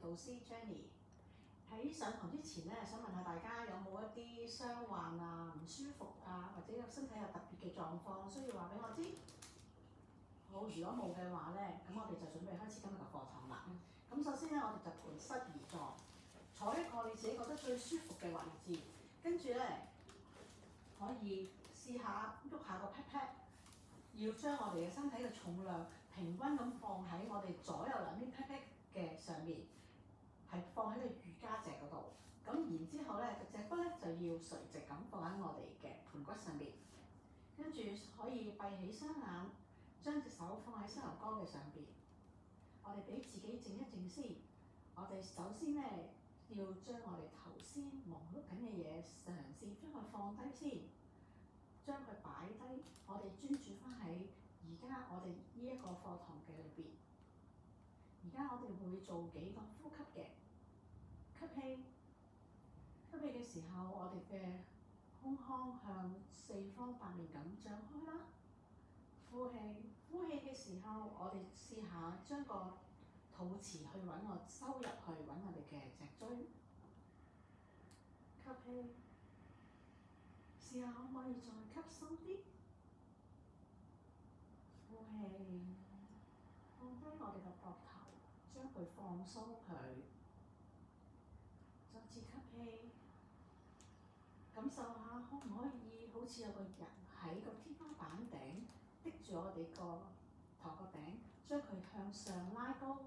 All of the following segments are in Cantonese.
導師 Jenny。喺上堂之前咧，想問下大家有冇一啲傷患啊、唔舒服啊，或者身體有特別嘅狀況，需要話俾我知。好，如果冇嘅話咧，咁我哋就準備開始今日嘅課堂啦。咁首先咧，我哋就盤膝而坐，坐一個你自己覺得最舒服嘅位置，跟住咧可以試下喐下個 pat pat，要將我哋嘅身體嘅重量平均咁放喺我哋左右兩邊 pat pat 嘅上面，係放喺個瑜伽席嗰度。咁然之後咧，隻骨咧就要垂直咁放喺我哋嘅盤骨上面，跟住可以閉起雙眼，將隻手放喺膝頭哥嘅上邊。我哋俾自己靜一靜先。我哋首先咧要將我哋頭先忙碌緊嘅嘢，嘗試將佢放低先，將佢擺低。我哋專注翻喺而家我哋呢一個課堂嘅裏邊。而家我哋會做幾個呼吸嘅。吸氣，吸氣嘅時候，我哋嘅胸腔向四方八面咁張開啦。呼氣，呼氣嘅時候，我哋試下將個肚臍去揾收入去揾我哋嘅脊椎。吸氣，試下可唔可以再吸深啲？呼氣，放低我哋嘅膊頭，將佢放鬆佢。再次吸氣，感受下可唔可以好似有個人喺個天花板頂，滴住我哋個頭殼頂，將佢向上拉高，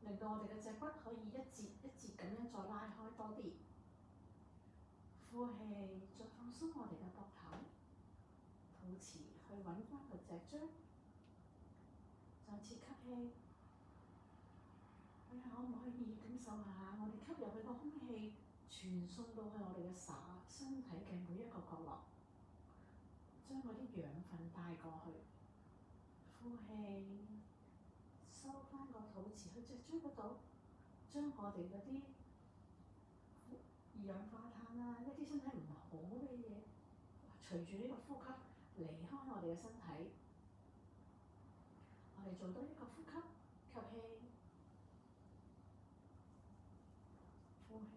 令到我哋嘅脊骨可以一節一節咁樣再拉開多啲。呼氣，再放鬆我哋嘅膊頭，肚臍去揾翻個脊椎。再次吸氣，睇下可唔可以感受下我哋吸入去個空氣傳送到去我哋嘅身體嘅每一個角落，將嗰啲養分帶過去。呼氣，收翻個肚臍去脊椎嗰度，將我哋嗰啲二氧化碳啊，一啲身體唔好嘅嘢，隨住呢個呼吸離開我哋嘅身體。我哋做多一個呼吸，吸氣，呼氣。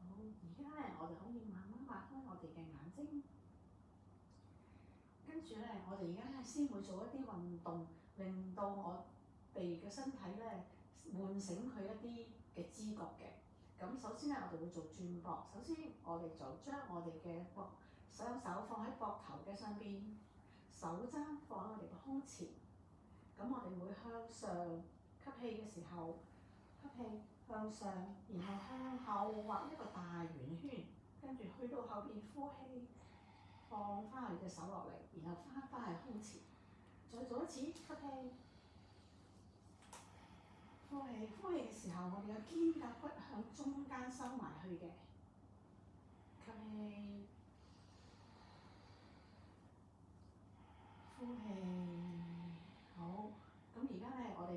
好，而家咧，我哋可以慢慢擘開我哋嘅眼睛。跟住咧，我哋而家咧先會做一啲運動，令到我哋嘅身體咧喚醒佢一啲嘅知覺嘅。咁首先咧，我哋會做轉膊。首先，我哋就將我哋嘅雙手放喺膊頭嘅上邊，手踭放喺我哋嘅胸前。咁我哋會向上吸氣嘅時候，吸氣向上，然後向後畫一個大圓圈，跟住去到後邊呼氣，放翻你隻手落嚟，然後翻喺胸前。再做一次吸氣，呼氣。呼氣嘅時候，我哋嘅肩胛骨向中間收埋去嘅。吸氣，呼氣。好，咁而家咧，我哋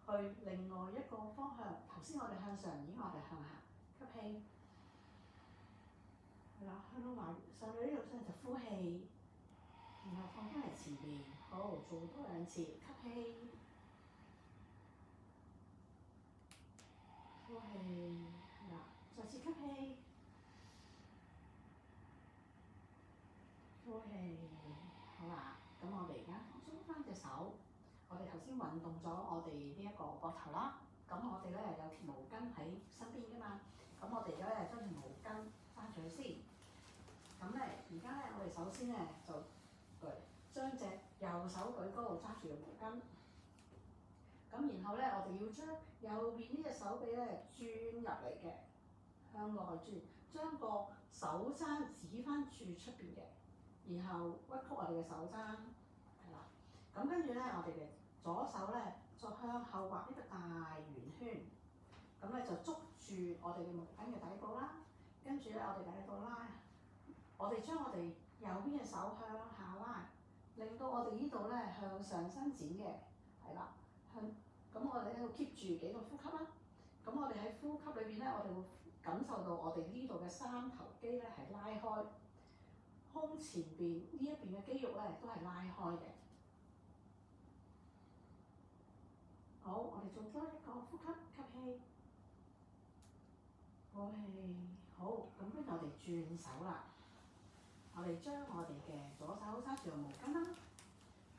去另外一個方向。頭先我哋向上，而家我哋向下。吸氣，係啦，向到埋上到呢度先就呼氣，然後放翻嚟前邊。好，做多兩次。吸氣，呼氣，係啦，再次吸氣，呼氣。好啦，咁我哋而家放鬆翻隻手。我哋頭先運動咗我哋呢一個膊頭啦，咁我哋咧有條毛巾喺身邊噶嘛，咁我哋而家咧將條毛巾揸住佢先。咁咧而家咧我哋首先咧就將隻右手舉高揸住條毛巾，咁然後咧我哋要將右邊呢隻手臂咧轉入嚟嘅，向內轉，將個手踭指翻住出邊嘅，然後屈曲我哋嘅手踭，係啦。咁跟住咧，我哋嘅左手咧，再向後畫一個大圓圈，咁咧就捉住我哋嘅毛巾嘅底部啦。跟住咧，我哋底部拉，我哋將我哋右邊嘅手向下拉，令到我哋呢度咧向上伸展嘅，係啦。咁我哋喺度 keep 住幾個呼吸啦。咁我哋喺呼吸裏邊咧，我哋會感受到我哋呢度嘅三頭肌咧係拉開，胸前邊呢一邊嘅肌肉咧都係拉開嘅。好，我哋哋做多一個呼吸，吸氣，呼氣，好，咁跟住我哋轉手啦。我哋將我哋嘅左手揸住個毛巾啦，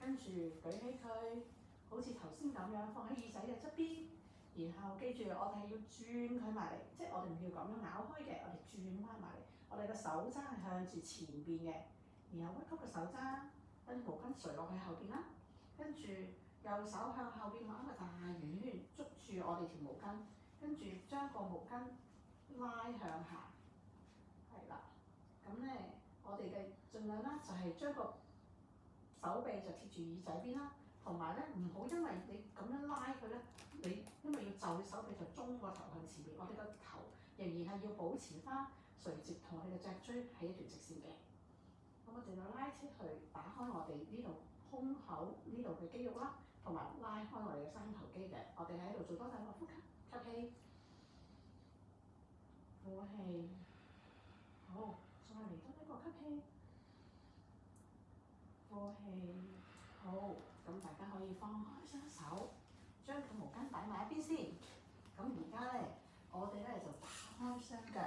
跟住舉起佢，好似頭先咁樣放喺耳仔嘅側邊。然後記住，我哋係要轉佢埋嚟，即係我哋唔要咁樣咬開嘅，我哋轉翻埋嚟。我哋嘅手踭係向住前邊嘅，然後屈曲個手踭，跟住毛巾垂落去後邊啦。跟住右手向後邊畫一個大圓圈，捉住我哋條毛巾，跟住將個毛巾拉向下，係啦。咁咧，我哋嘅盡量咧就係將個手臂就貼住耳仔邊啦，同埋咧唔好因為你咁樣拉佢咧，你因為要就手臂就中個頭向前面，我哋個頭仍然係要保持翻垂直同我哋嘅脊椎係一條直線嘅。咁我哋就拉出去，打開我哋呢度胸口呢度嘅肌肉啦，同埋拉開我哋嘅三頭肌嘅。我哋喺度做多兩個呼吸，吸氣，呼氣，好，再嚟多一個吸氣，呼氣，好。咁大家可以放開雙手，將個毛巾擺埋一邊先。咁而家咧，我哋咧就打開雙腳。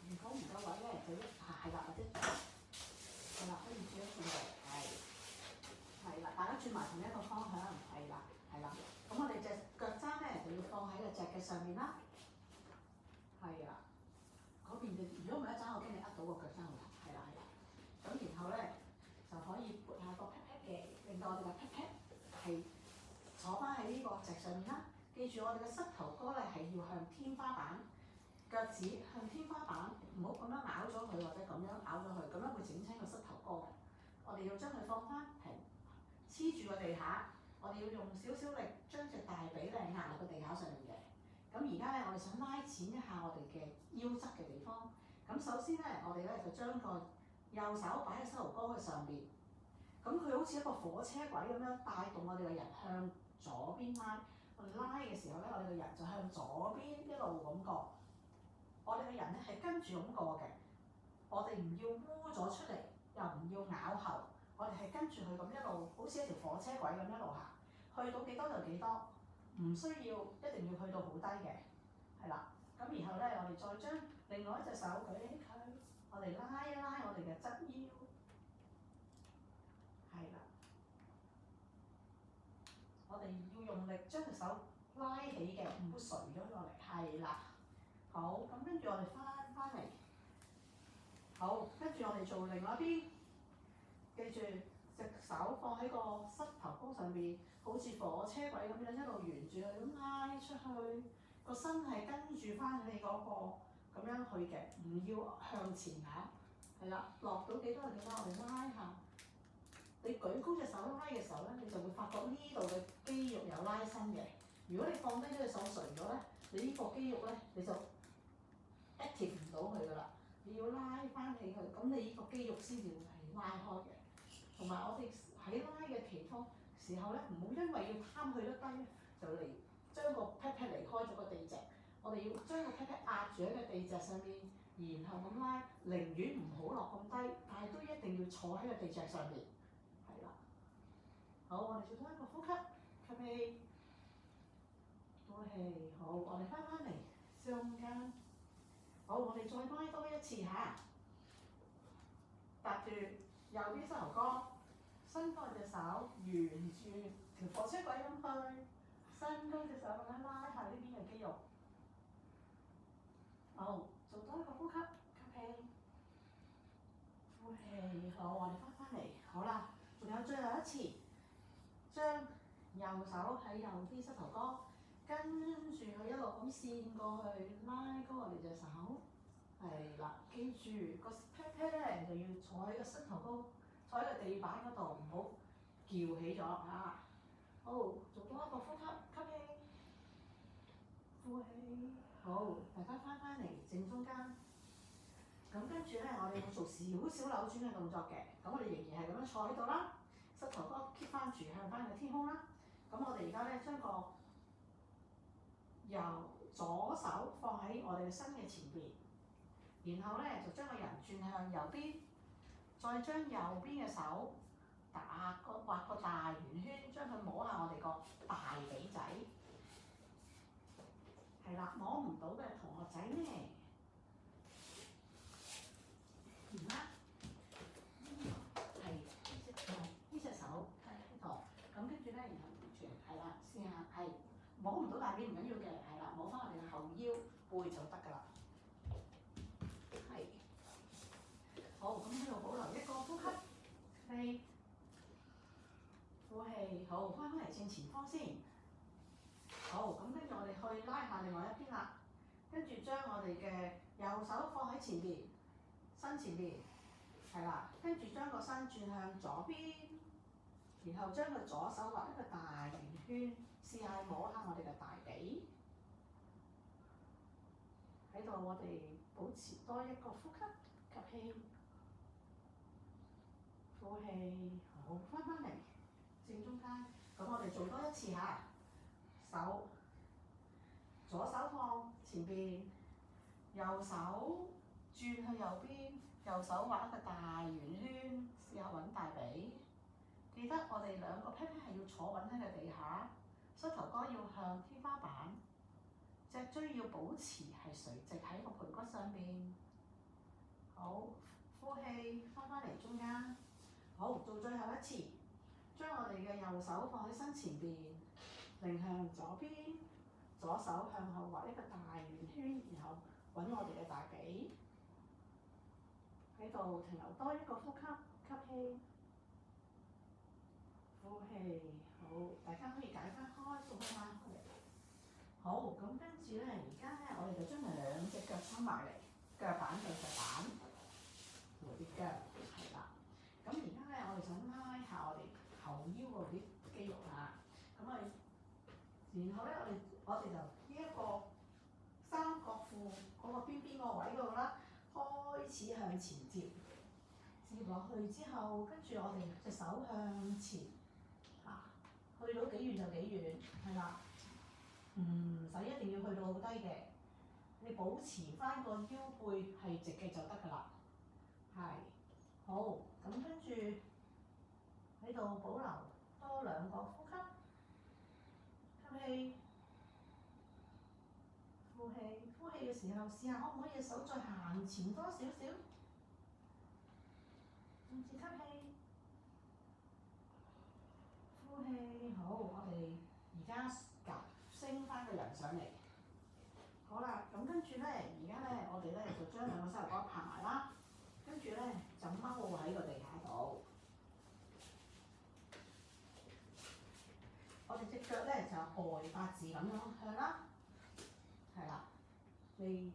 如果唔夠位咧，就一下係啦，或者係啦，可以轉一轉嘅，係啦，大家轉埋同一個方向，係啦，係啦。咁我哋隻腳踭咧就要放喺個脊嘅上面啦，係啦。嗰邊嘅，如果唔係一陣，我驚你呃到個腳踭喎，係啦係啦。咁然後咧就可以撥下個 pat pat 嘅，令到我哋嘅 pat pat 係坐翻喺呢個脊上面啦。記住我哋嘅膝頭哥咧係要向天花板。腳趾向天花板，唔好咁樣咬咗佢，或者咁樣咬咗佢，咁樣會整親個膝頭哥嘅。我哋要將佢放翻平，黐住個地下。我哋要用少少力將隻大髀咧壓落個地下上面嘅。咁而家咧，我哋想拉展一下我哋嘅腰側嘅地方。咁首先咧，我哋咧就將個右手擺喺膝頭哥嘅上邊。咁佢好似一個火車軌咁樣帶動我哋嘅人向左邊拉。我哋拉嘅時候咧，我哋嘅人就向左邊一路咁過。我哋嘅人咧係跟住咁過嘅，我哋唔要污咗出嚟，又唔要咬後，我哋係跟住佢咁一路，好似一條火車軌咁一路行，去到幾多就幾多，唔需要一定要去到好低嘅，係啦。咁然後咧，我哋再將另外一隻手舉起佢，我哋拉一拉我哋嘅側腰，係啦。我哋要用力將隻手拉起嘅，唔好垂咗落嚟，係啦。好，咁跟住我哋翻嚟，好，跟住我哋做另外一邊，記住隻手放喺個膝頭哥上邊，好似火車軌咁樣一路沿住佢咁拉出去，個身係跟住翻你嗰個咁樣去嘅，唔要向前咬，係啦，落到幾多就幾多，我哋拉下。你舉高隻手拉嘅時候咧，你就會發覺呢度嘅肌肉有拉伸嘅。如果你放低咗隻手垂咗咧，你呢個肌肉咧你就 active 唔到佢噶啦，你要拉翻起佢，咁你呢個肌肉先至會係拉開嘅。同埋我哋喺拉嘅其他時候咧，唔好因為要貪去得低，就嚟將個 pat pat 離開咗個地脊。我哋要將個 pat pat 壓住喺個地脊上面，然後咁拉，寧願唔好落咁低，但係都一定要坐喺個地脊上面。係啦，好，我哋做多一個呼吸，吸氣，呼氣，好，我哋翻嚟中間。好，我哋再拉多一次嚇，搭住右邊膝頭哥，伸開隻手，沿住條火車軌咁去，伸高隻手咁樣拉下呢邊嘅肌肉。好，做多一個呼吸，吸氣，呼氣，好，我哋翻嚟，好啦，仲有最後一次，將右手喺右邊膝頭哥，跟住佢一路咁線過去，拉高我哋隻手。係啦，記住個 pat pat 咧就要坐喺個膝頭哥，坐喺個地板嗰度，唔好翹起咗嚇。好，做多一個呼吸，吸氣，呼氣，好，大家翻嚟正中間。咁跟住咧，我哋會做少少扭轉嘅動作嘅。咁我哋仍然係咁樣坐喺度啦，膝頭哥 keep 翻住向翻個天空啦。咁我哋而家咧將個右左手放喺我哋嘅身嘅前邊。然後咧就將個人轉向右邊，再將右邊嘅手畫個大圓圈，將佢摸下我哋個大髀仔。係啦，摸唔到嘅同學仔咧，而家係呢隻手喺呢度，咁跟住咧，然後連住係啦，試下係摸唔到大髀唔緊要嘅，係啦，摸翻我哋嘅後腰背就得㗎啦。係，好，咁喺度保留一個呼吸，氣，呼氣，好，翻返嚟正前方先。好，咁跟住我哋去拉下另外一邊啦，跟住將我哋嘅右手放喺前邊，身前邊，係啦，跟住將個身轉向左邊，然後將個左手畫一個大圓圈，試下摸下我哋嘅大髀。喺度我哋保持多一個呼吸，吸氣，呼氣，好，翻返嚟正中間。咁我哋做多一次嚇，手。左手放前邊，右手轉去右邊，右手畫一個大圓圈，試下揾大髀。記得我哋兩個 pat pat 係要坐穩喺個地下，膝頭哥要向天花板，脊椎要保持係垂直喺個盆骨上邊。好，呼氣，翻返嚟中間。好，做最後一次，將我哋嘅右手放喺身前邊，擰向左邊。左手向後畫一個大圓圈，然後揾我哋嘅大髀，喺度停留多一個呼吸，吸氣，呼氣，好，大家可以解翻開，鬆翻開。好，咁跟住咧，而家咧，我哋就將兩隻腳撐埋嚟，腳板對腳板，回啲腳，係啦。咁而家咧，我哋想拉下我哋後腰嗰啲肌肉啦。咁啊，然後咧，我哋就呢一個三角褲嗰個邊邊個位嗰度啦，開始向前接落去之後，跟住我哋隻手向前去到幾遠就幾遠，係啦，唔使一定要去到好低嘅，你保持翻個腰背係直嘅就得㗎啦。係，好，咁跟住喺度保留多兩個呼吸，吸氣。呼氣，呼氣嘅時候試下可唔可以手再行前多少少，甚至吸氣，呼氣，好，我哋而家升翻個人上嚟。好啦，咁跟住咧，而家咧，我哋咧就將兩個膝頭哥拍埋啦，跟住咧就踎喺個地下度。我哋隻腳咧就外八字咁樣向啦。係啦，你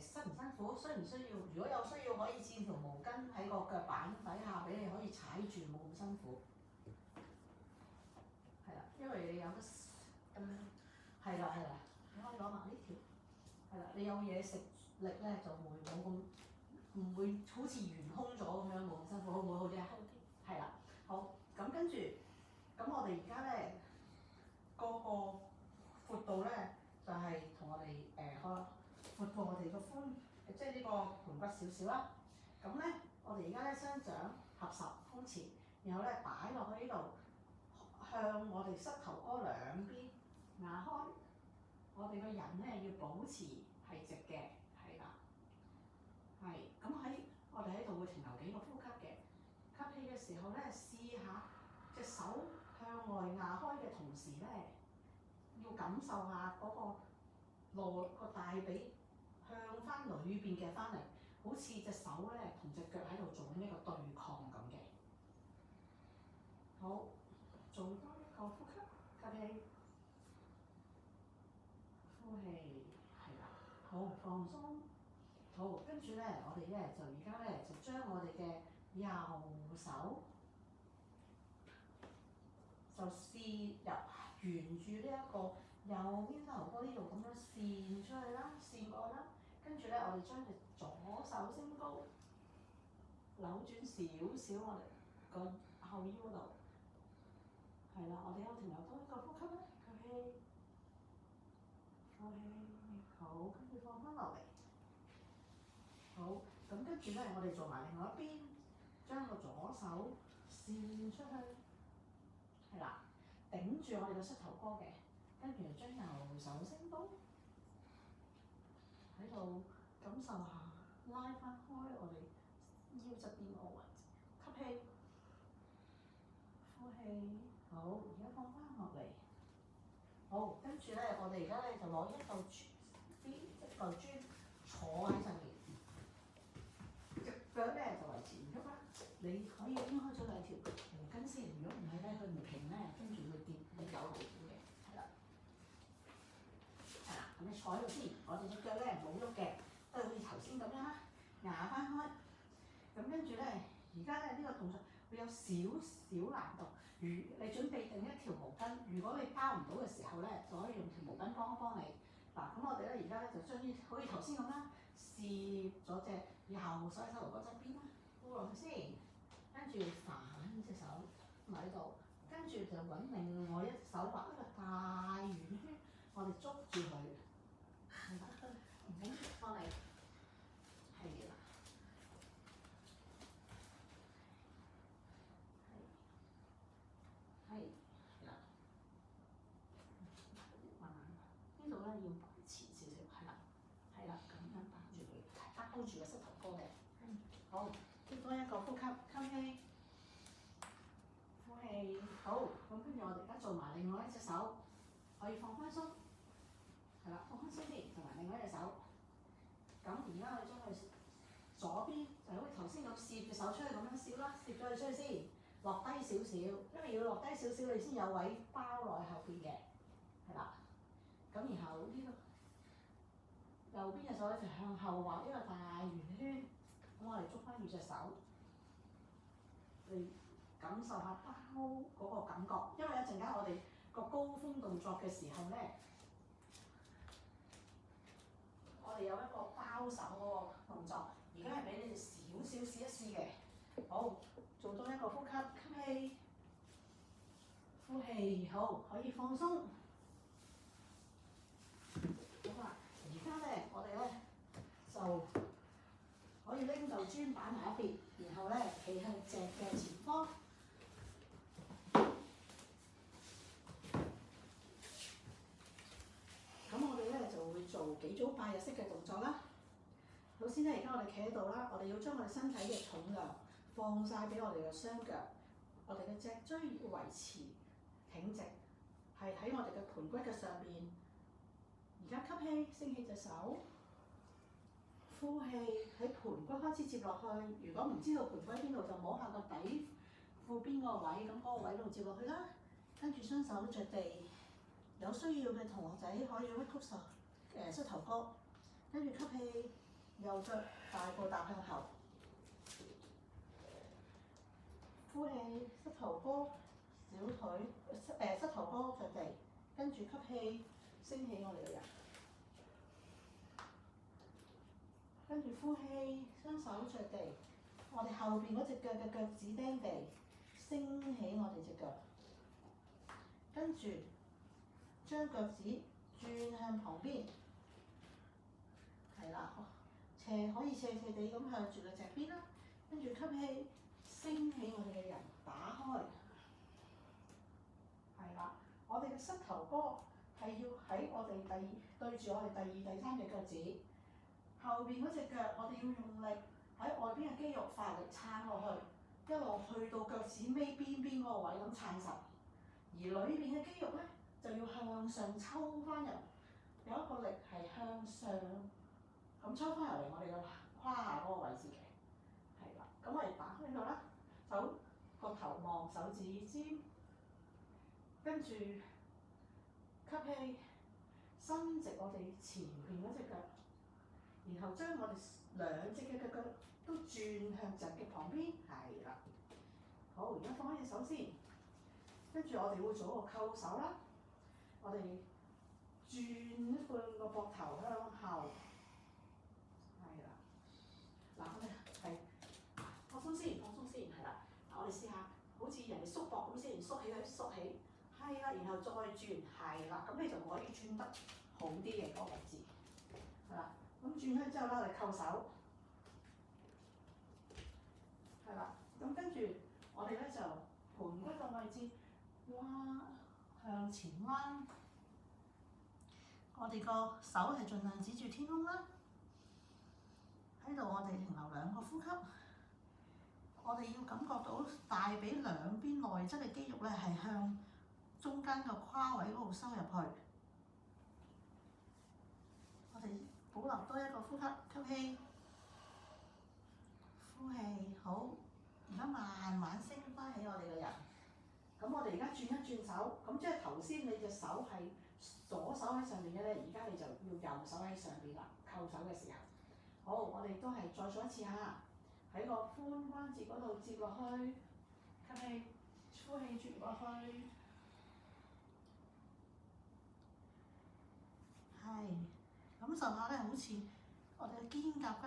辛唔辛苦？需唔需要？如果有需要，可以墊條毛巾喺個腳板底下，俾你可以踩住，冇咁辛苦。係啦，因為你有得咁樣。係啦，你可以攞埋呢條。係啦，你有嘢食力咧，就會冇咁，唔會好似懸空咗咁樣，冇咁辛苦，好唔好？好啲啊？好啲。係啦，好，咁跟住，咁我哋而家咧嗰個闊度咧。就係同我哋闊過我哋個寬，即係呢個盤骨少少啦。咁咧，我哋而家咧雙掌合十胸前，然後咧擺落去呢度，向我哋膝頭哥兩邊壓開。我哋個人咧要保持係直嘅，係啦，係。咁我哋喺度會停留幾個呼吸嘅。吸氣嘅時候咧，試下隻手向外壓開嘅同時咧。要感受下嗰個大髀向翻裏邊嘅翻嚟，好似隻手咧同隻腳喺度做緊一個對抗咁嘅。好，做多一個呼吸，吸氣，呼氣，係啦，好放鬆。好，跟住咧，我哋咧就而家咧就將我哋嘅右手就試入。沿住呢一個右邊膝頭哥呢度咁樣線出去啦，線過啦，跟住咧我哋將隻左手升高，扭轉少少我哋個後腰嗰度，係啦，我哋喺度停留多一個呼吸啦，吸氣，呼氣，好，跟住放翻落嚟，好，咁跟住咧，我哋做埋另外一邊，將個左手扇出去，係啦，頂住我哋個膝頭哥嘅，跟住將右手升高，喺度感受下拉翻開我哋腰側邊個位置，吸氣，呼氣，好，而家放翻落嚟，好，跟住咧，我哋而家咧就攞一嚿磚坐喺上面。腳咧就維持唔喐啦，你可以掹開咗兩條毛巾先，如果唔係咧佢唔平咧，跟住會跌，會有危險嘅，係啦，係啦，咁你坐喺度先，我哋隻腳咧冇喐嘅，都係好似頭先咁樣啦，牙翻開，咁跟住咧，而家咧呢個動作會有少少難度，如你準備定一條毛巾，如果你包唔到嘅時候咧，就可以用條毛巾幫一幫你。嗱，咁我哋咧而家咧就將啲好似頭先咁啦，攝咗隻右手喺膝頭哥側邊啦，鋪落去先，跟住反隻手埋喺度，跟住就揾另外一隻手畫一個大圓圈，我哋捉住佢，係啦，唔好放嚟，係啦，係啦，呢度咧要擺前少少，係啦，係啦，咁樣包住佢，包住個膝頭哥嘅，好，接多一個呼吸，吸氣。呼氣，好，咁跟住我哋而家做埋另外一隻手，可以放翻鬆，係啦，放翻鬆啲，同埋另外一隻手。咁而家我哋將佢左邊就好似頭先咁攝隻手出去咁樣攝啦，攝咗佢出去先，落低少少，因為要落低少少你先有位包落去後邊嘅，係啦。咁然後呢個右邊隻手咧就向後畫一個大圓圈，咁我哋捉翻住隻手，你感受下包嗰個感覺，因為一陣間我哋個高峰動作嘅時候咧，我哋有一個包手嗰個動作，而家係俾你哋少少試一試嘅。好，做多一個呼吸，吸氣，呼氣，好，可以放鬆。好啦，而家咧，我哋咧就可以拎嚿磚擺埋一邊，然後咧企向隻嘅前方。咁我哋咧就會做幾組拜日式嘅動作啦。首先咧，而家我哋企喺度啦，我哋要將我哋身體嘅重量放晒俾我哋嘅雙腳，我哋嘅脊椎要維持挺直，係喺我哋嘅盤骨嘅上邊。而家吸氣，升起隻手，呼氣喺盤骨開始接落去。如果唔知道盤骨喺邊度，就摸下個底褲邊個位，咁嗰個位度接落去啦。跟住雙手着地。有需要嘅同學仔可以屈曲膝頭哥，跟住吸氣，右腳大步踏向後，呼氣，膝頭哥、小腿膝頭哥着地，跟住吸氣，升起我哋嘅人，跟住呼氣，雙手着地，我哋後邊嗰隻腳嘅腳趾釘地，升起我哋隻腳，跟住。將腳趾轉向旁邊，係啦，可以斜地咁向住個脊邊啦。跟住吸氣，升起我哋嘅人，打開，係啦。我哋嘅膝頭哥係要喺我哋對住我哋第二、第三隻腳趾，後邊嗰隻腳我哋要用力喺外邊嘅肌肉發力撐落去，一路去到腳趾尾邊嗰個位咁撐實，而裏邊嘅肌肉咧。就要向上抽翻入，有一個力係向上咁抽翻入嚟我哋嘅胯下嗰個位置嘅，係啦。咁我哋打開佢啦，手個頭望手指尖，跟住吸氣，伸直我哋前邊嗰隻腳，然後將我哋兩隻嘅腳都轉向脊嘅旁邊，係啦。好，而家放開隻手先，跟住我哋會做一個扣手啦。我哋轉一半個膊頭向後，係啦。嗱，我哋係放鬆先，係啦。嗱，我哋試下，好似人哋縮膊咁先，縮起，係啦，然後再轉，係啦。咁你就可以轉得好啲嘅嗰個位置，係啦。咁轉開之後咧，我哋扣手，彎向前彎。我哋個手係盡量指住天空啦。喺度我哋停留2個呼吸。我哋要感覺到大髀兩邊內側嘅肌肉咧係向中間個胯位嗰度收入去。我哋保留多一個呼吸，吸氣，呼氣，好。而家慢慢升翻起我哋個人。咁我哋而家轉一轉手，咁即係頭先你隻手係左手喺上面嘅咧，而家你就要右手喺上邊啦，扣手嘅時候。好，我哋都係再做一次嚇，喺個髖關節嗰度接落去，吸氣，呼氣轉落去，係，感受下咧，好似我哋嘅肩胛骨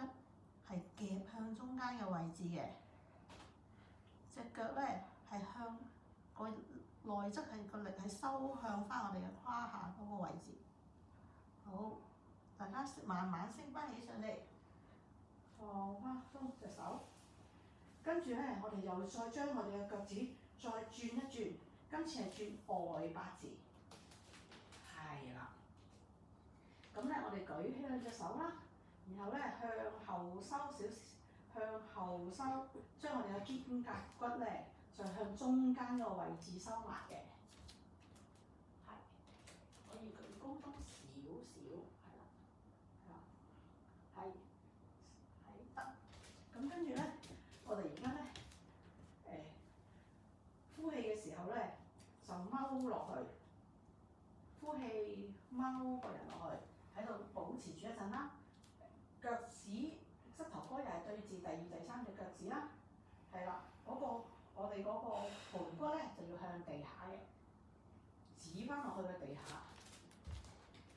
係夾向中間嘅位置嘅，隻腳咧係向個內側係個力係收向翻我哋嘅胯下嗰個位置。好，大家慢慢升翻起上嚟。放翻鬆隻手，跟住咧，我哋又再將我哋嘅腳趾再轉一轉，今次係轉外八字，係啦。咁咧，我哋舉起兩隻手啦，然後咧向後收少少，向後收，將我哋嘅肩胛骨咧就向中間個位置收埋嘅，係，可以舉高多少少，係啦，係啦，係。咁跟住咧，我哋而家咧，呼氣嘅時候咧，就踎落去，呼氣踎個人落去，喺度保持住一陣啦。腳趾、膝頭哥又係對住第2、第3隻腳趾啦，係啦，我哋嗰個盤骨咧就要向地下嘅，指翻落去嘅地下，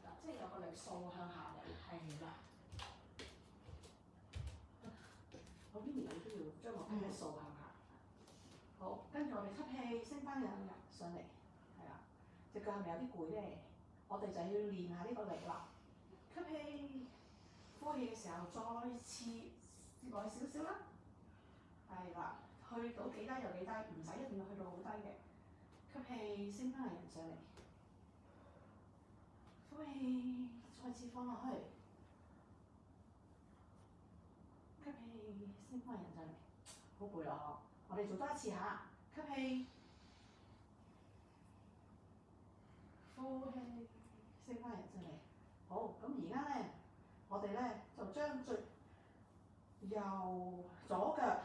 嗱，即係有個力掃向下嘅，係啦。嗰邊你都要將個屁掃向下。好，跟住我哋吸氣，升翻兩日上嚟，係啦。隻腳係咪有啲攰咧？我哋就要練下呢個力啦。吸氣，呼氣嘅時候再次接耐少少啦。係啦，去到幾低就幾低，唔使一定要去到好低嘅。吸氣，升翻個人上嚟。呼氣，再次放落去。吸氣，升翻人上嚟，好攰咯！我哋做多一次嚇，吸氣，呼氣，升翻人上嚟。好，咁而家咧，我哋咧就將最右左腳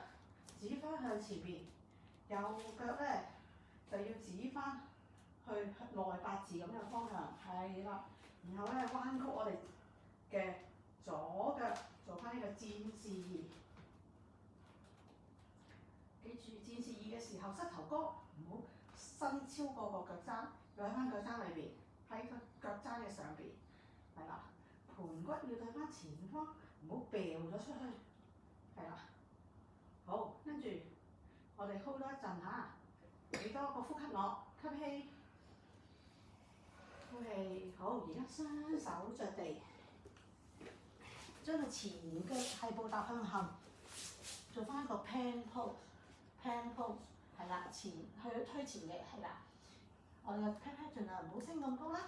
指翻向前邊，右腳咧就要指翻去內八字咁嘅方向，係啦。然後咧彎曲我哋嘅左腳。做翻呢個戰士2，記住戰士2嘅時候，膝頭哥唔好伸超過個腳踭，要喺翻腳踭裏邊，喺個腳踭嘅上邊，係啦。盤骨要對翻前方，唔好掉咗出去，係啦。好，跟住我哋 hold 多一陣嚇，俾多個呼吸我，吸氣，呼氣，好，而家雙手着地。將個前腳係步踏向後，做翻一個 pan pose 係啦，前去推前嘅係啦。我哋嘅 pat 盡量唔好升咁高啦。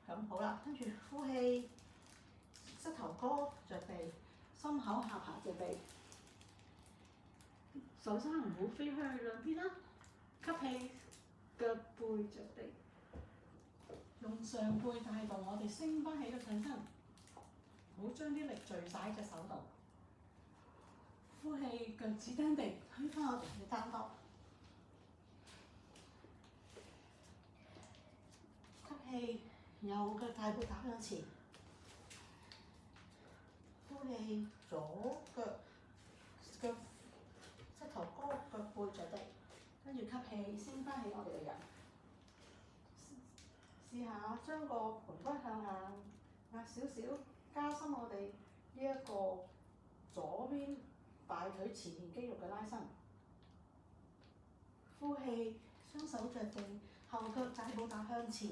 咁好啦，跟住呼氣，膝頭哥着地，心口下巴着地，手踭唔好飛向兩邊啦。吸氣，腳背着地，用上背帶動我哋升翻起個上身。唔好將啲力聚晒喺隻手度。呼氣，腳趾釘地，推翻我哋嘅單槓。吸氣，右腳大步踏向前。呼氣，左腳膝頭哥腳背着地，跟住吸氣，升翻起我哋嘅人。試下將個盤骨向下壓少少。加深我哋呢一個左邊大腿前面肌肉嘅拉伸。呼氣，雙手着地，後腳大步踏向前，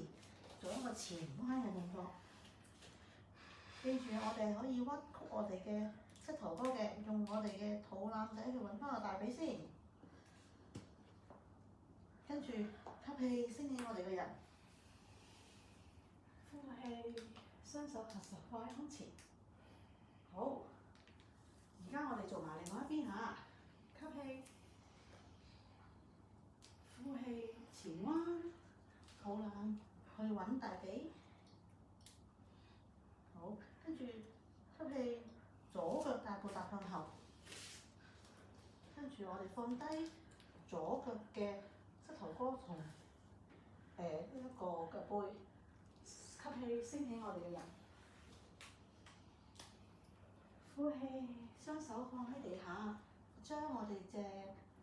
做一個前彎嘅動作。記住，我哋可以屈曲我哋嘅膝頭哥嘅，用我哋嘅肚腩仔去揾翻個大髀先。跟住吸氣，升起我哋嘅人。呼氣，雙手合十放喺胸前。好，而家我哋做埋另外一邊嚇，吸氣，呼氣，前彎，肚腩去揾大髀。好，跟住吸氣，左腳大步踏向後，跟住我哋放低左腳嘅膝頭哥同呢一個腳背，吸氣升起我哋嘅人，呼氣雙手放喺地下，將我哋隻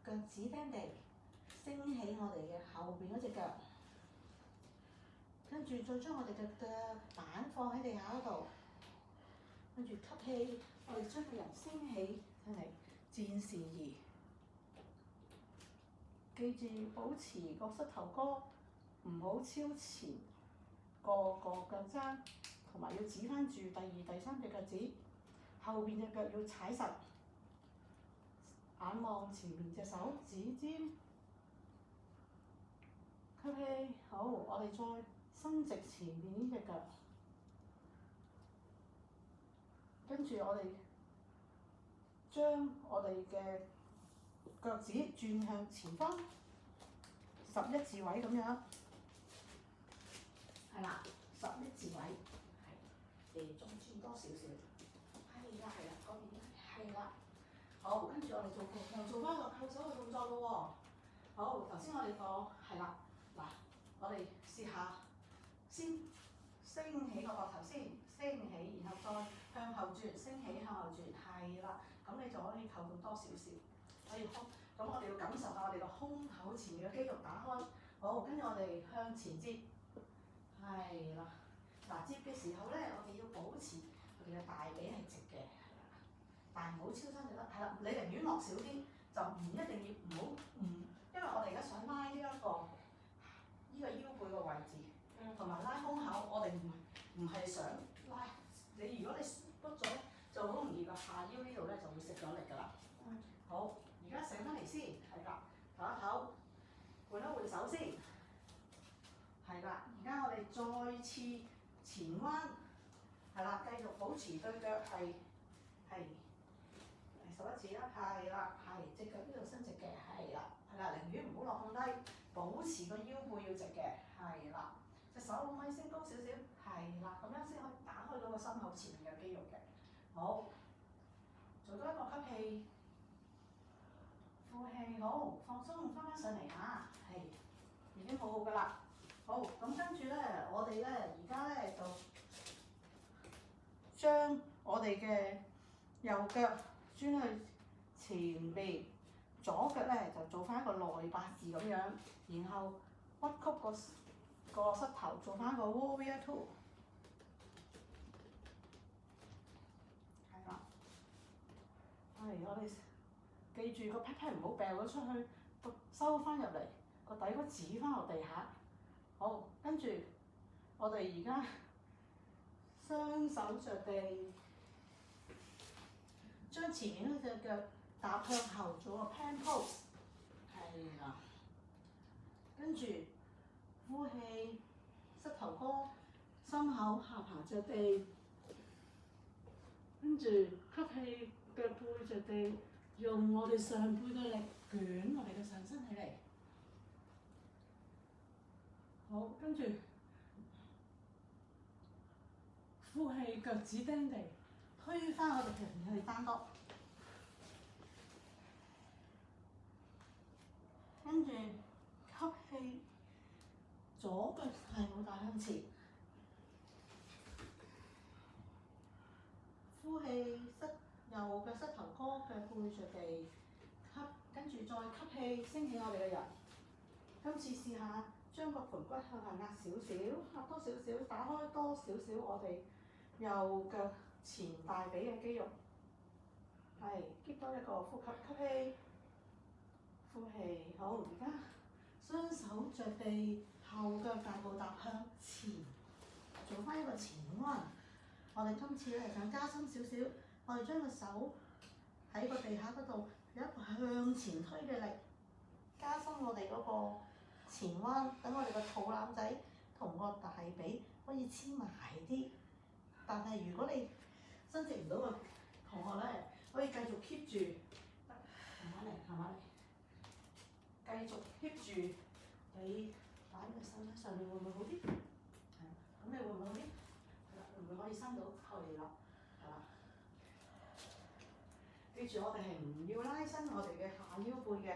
腳趾釘地，升起我哋嘅後邊嗰隻腳，跟住再將我哋嘅腳板放喺地下嗰度，跟住吸氣，我哋將個人升起上嚟，戰士儀。記住保持個膝頭哥唔好超前個腳踭，同埋要指翻住第二、第三隻腳趾，後邊隻腳要踩實，眼望前面隻手指尖。吸氣，好，我哋再伸直前面呢隻腳，跟住我哋將我哋嘅腳趾轉向前方11字位咁樣，係啦，11字位，係，仲轉多少少，係啦，嗰邊係啦，好，跟住我哋又做翻個扣手嘅動作咯喎，好，頭先我哋講係啦，嗱，我哋試下先升起個膊頭先，升起，然後再向後轉，升起向後轉，係啦，咁你就可以扣到多少少，可以咁我哋要感受下我哋個胸口前面嘅肌肉打開，好，跟住我哋向前接，係啦，嗱接嘅時候咧，我哋要保持我哋嘅大髀係直嘅，係啦，但唔好超身就得，係啦，你寧願落少啲，就唔一定要唔好因為我哋而家想拉呢一個腰背個位置，同埋拉胸口，我哋唔係想拉，你如果你屈咗咧，就好容易個下腰呢度咧就會食咗力㗎啦。好。而家醒翻嚟先，係啦，唞一唞，換一換手先，係啦。而家我哋再次前彎，係啦，繼續保持對腳係11字啦，係啦，係隻腳呢度伸直嘅，係啦，寧願唔好落咁低，保持個腰背要直嘅，係啦，隻手可唔可以升高少少？係啦，咁樣先可以打開到個心口前面嘅肌肉嘅。好，做多一個吸氣。呼氣，好，放鬆，翻上嚟嚇，係，已經好好噶啦。好，咁跟住咧，我哋咧而家咧就將我哋嘅右腳轉去前邊，左腳咧就做翻一個內八字咁樣，然後屈曲個膝頭，做翻個 Warrior Two， 係啦，係我哋。記住個 pat pat 唔好掉咗出去，收翻入嚟，個底骨指翻落地下。好，跟住我哋而家雙手着地，將前面嗰隻腳踏向後做個 plank pose， 係啦。跟住呼氣，膝頭哥、心口、下巴着地，跟住吸氣，腳背着地。用我哋上背嘅力捲我哋嘅上身起嚟，好，跟住呼氣，腳趾釘地，推翻我哋嘅人去單多，跟住吸氣，左腳係冇大向前，呼氣右腳膝頭哥，腳背着地，跟住再吸氣，升起我哋嘅人。今次試下將個盤骨向下壓少少，壓多少少，打開多少少我哋右腳前大髀嘅肌肉。係，keep 多一個呼吸，吸氣，呼氣，好，而家雙手着地，後腳大步踏向前，做翻一個前彎。我哋今次咧想加深少少。我哋將個手喺個地下嗰度有一個向前推嘅力，加深我哋嗰個前彎，等我哋個肚腩仔同個大髀可以黐埋啲。但係如果你伸直唔到個同學咧，可以繼續 keep 住，慢慢嚟，慢慢嚟，繼續 keep 住你擺個身喺上面會唔會好啲？係啊，咁你會唔會好啲？係啦，會唔會可以伸到後嚟落？係啦。記住我哋係唔要拉伸我哋嘅下腰背嘅。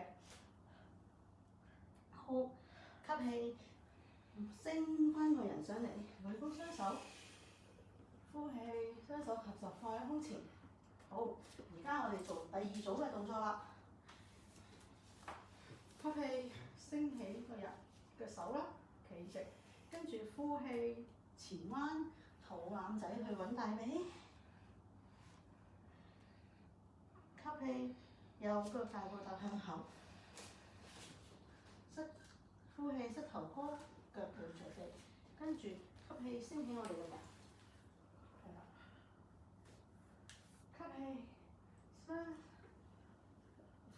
好，吸氣，升翻個人上嚟，舉高雙手，呼氣，雙手合十放喺胸前。好，而家我哋做第二組嘅動作啦。吸氣，升起個人嘅手啦，企直，跟住呼氣，前彎，肚腩仔去揾大髀。吸氣，右腳大步踏向後。呼氣，膝頭哥，腳背着地，跟住吸氣，升起我哋嘅人。係啦。吸氣，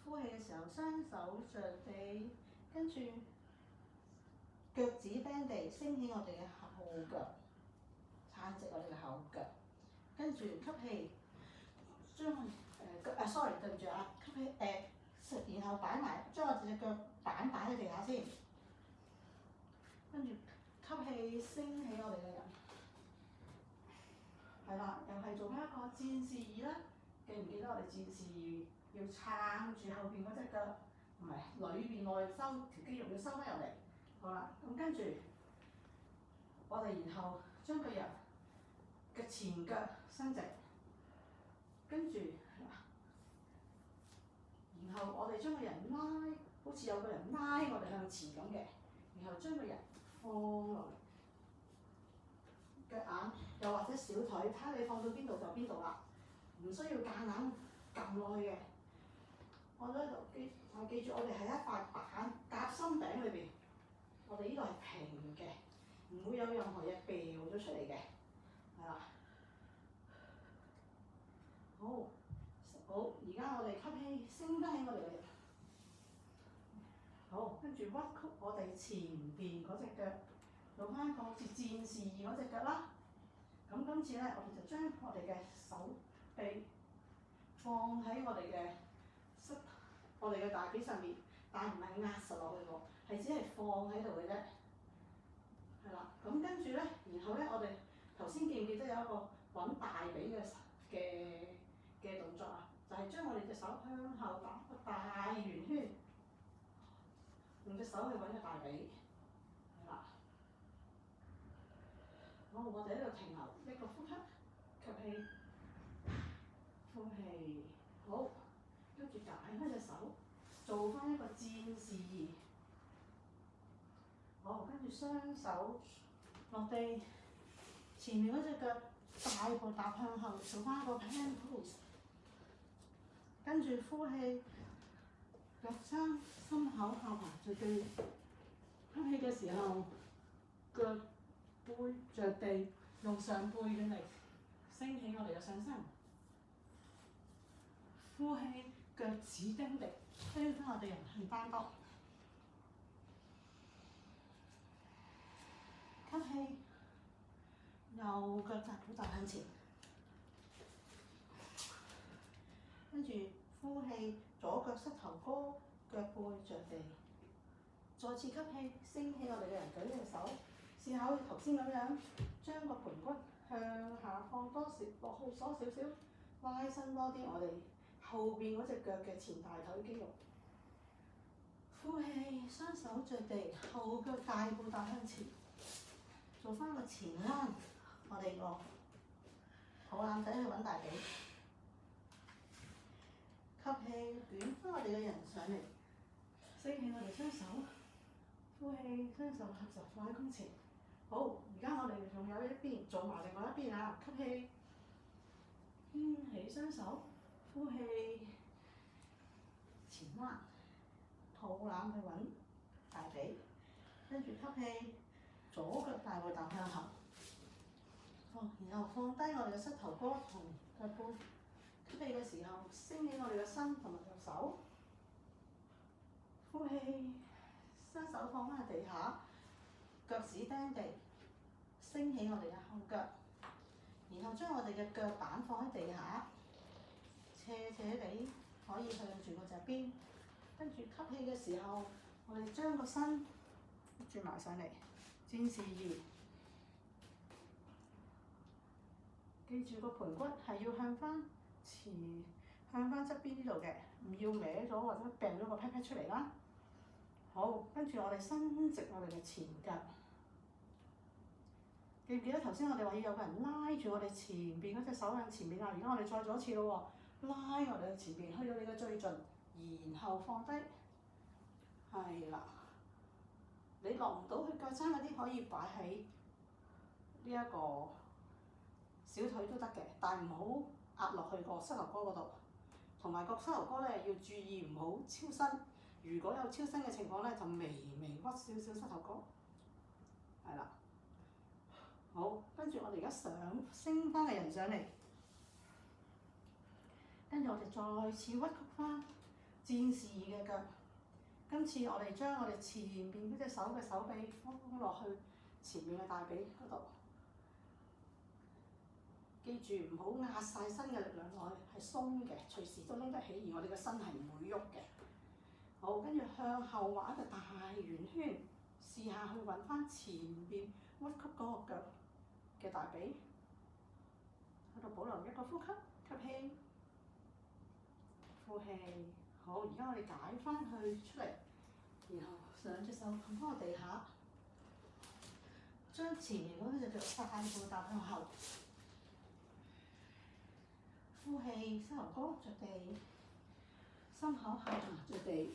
呼氣嘅時候，雙手着地，跟住腳趾釘地，升起我哋嘅後腳，撐直我哋嘅後腳。跟住吸氣，將sorry 對唔住啊，吸氣然後擺埋，將我哋隻腳擺喺地下先。跟住吸氣，升起我哋嘅人。係啦，又係做翻一個戰士二啦。記唔記得我哋戰士二要撐住後邊嗰隻腳，唔係裏邊我哋收條肌肉要收翻入嚟。好啦，咁跟住我哋然後將個人嘅前腳伸直，跟住然後我哋將個人拉，好似有個人拉我哋向前咁嘅，然後將個人放落嚟，腳眼又或者小腿，睇下你放到邊度就邊度啦，唔需要夾硬撳落去嘅。我喺度記住，我哋係一塊板夾心餅裏邊，我哋呢度係平嘅，唔會有任何嘢掉咗出嚟嘅，係啦。好，而家我哋吸氣，升翻起我哋嘅人。好，跟住屈曲我哋前邊嗰隻腳，做翻一個好似戰士二嗰隻腳啦。咁今次咧，我哋就將我哋嘅手臂放喺我哋嘅大髀上面，但唔係壓實落去喎，係只係放喺度嘅啫。係啦，咁跟住咧，然後咧，我哋頭先記唔記得有一個揾大髀嘅動作啊？就係將我哋隻手向後打個大圓圈，用隻手去揾個大髀。係啦。好，我哋喺度停留，一個呼吸，吸氣，呼氣，好，跟住解開隻手，做翻一個戰士二。好，跟住雙手落地，前面嗰隻腳大步踏向後，做翻一個 hand pose。跟住呼氣，腳踭心口下巴着地，吸氣嘅時候，腳背着地，用上背嘅力升起我哋嘅上身。呼氣，腳趾釘地，推翻我哋人向單槓。吸氣，右腳大步踏向前。跟住呼氣，左腳膝頭哥，腳背着地。再次吸氣，升起我哋嘅人，舉隻手，試下好似頭先咁樣，將個盤骨向下放多少，落去鎖少少，拉伸多啲我哋後邊嗰隻腳嘅前大腿肌肉。呼氣，雙手着地，後腳大步踏向前，做翻個前彎，我哋個肚腩仔去揾大髀。吸氣，捲翻我哋嘅人上嚟，升起我哋雙手。呼氣，雙手合十放喺胸前。好，而家我哋仲有一邊，做埋另外一邊啊！吸氣，牽起雙手，呼氣，前彎，肚腩去揾大髀，跟住吸氣，左腳大步踏向後，然後放低我哋嘅膝頭哥同腳背。吸氣嘅時候，升起我哋嘅身同埋隻手。呼氣，雙手放翻喺地下，腳趾釘地，升起我哋嘅後腳，然後將我哋嘅腳板放喺地下，斜斜地可以向住個隻邊，跟住吸氣嘅時候，我哋將個身轉埋上嚟，戰士2。記住個盤骨係要向翻前，向翻側邊呢度嘅，唔要歪咗或者掟咗個 pat pat 出嚟啦。好，跟住我哋伸直我哋嘅前腳。記唔記得頭先我哋話要有個人拉住我哋前邊嗰隻手向前邊啊？而家我哋再做一次咯喎，拉我哋嘅前邊去到你嘅最盡，然後放低。係啦，你落唔到去腳踭嗰啲可以擺喺呢一個小腿都得嘅，但係唔好壓落去個膝頭哥嗰度，同埋個膝頭哥咧要注意唔好超伸。如果有超伸嘅情況咧，就微微屈少少膝頭哥。係啦，好，跟住我哋而家升翻個人上嚟，跟住我哋再次屈曲翻戰士2嘅腳。今次我哋將我哋前邊嗰隻手嘅手臂放落去前面嘅大髀嗰度。記住唔好壓晒身嘅力量落去，係鬆嘅，隨時都拎得起，而我哋個身係唔會喐嘅。好，跟住向後畫一個大圓圈，試下去揾翻前邊屈曲嗰個腳嘅大髀，喺度保留一個呼吸，吸氣，呼氣。好，而家我哋解翻去出嚟，然後兩隻手撳翻個地下，將前面嗰隻腳大步踏向後。呼氣，膝頭哥着地，心口下着地，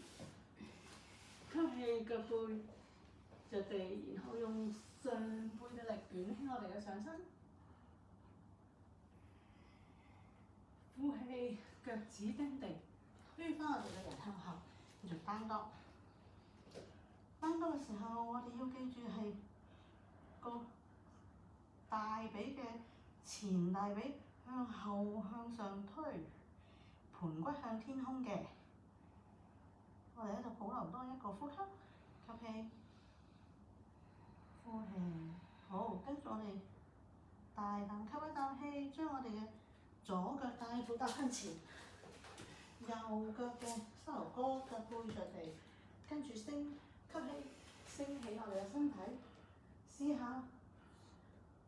吸氣，腳背着地，然後用上背嘅力捲起我哋嘅上身。呼氣，腳趾釘地，推翻我哋嘅人向後，繼續單槓。單槓嘅時候，我哋要記住係個大髀嘅前大髀向後向上推，盤骨向天空嘅。我哋喺度保留多一個呼吸，吸氣，呼氣。好，跟住我哋大啖吸一啖氣，將我哋嘅左腳大步踏向前，右腳嘅膝頭哥腳背着地，跟住吸氣，升起我哋嘅身體，試下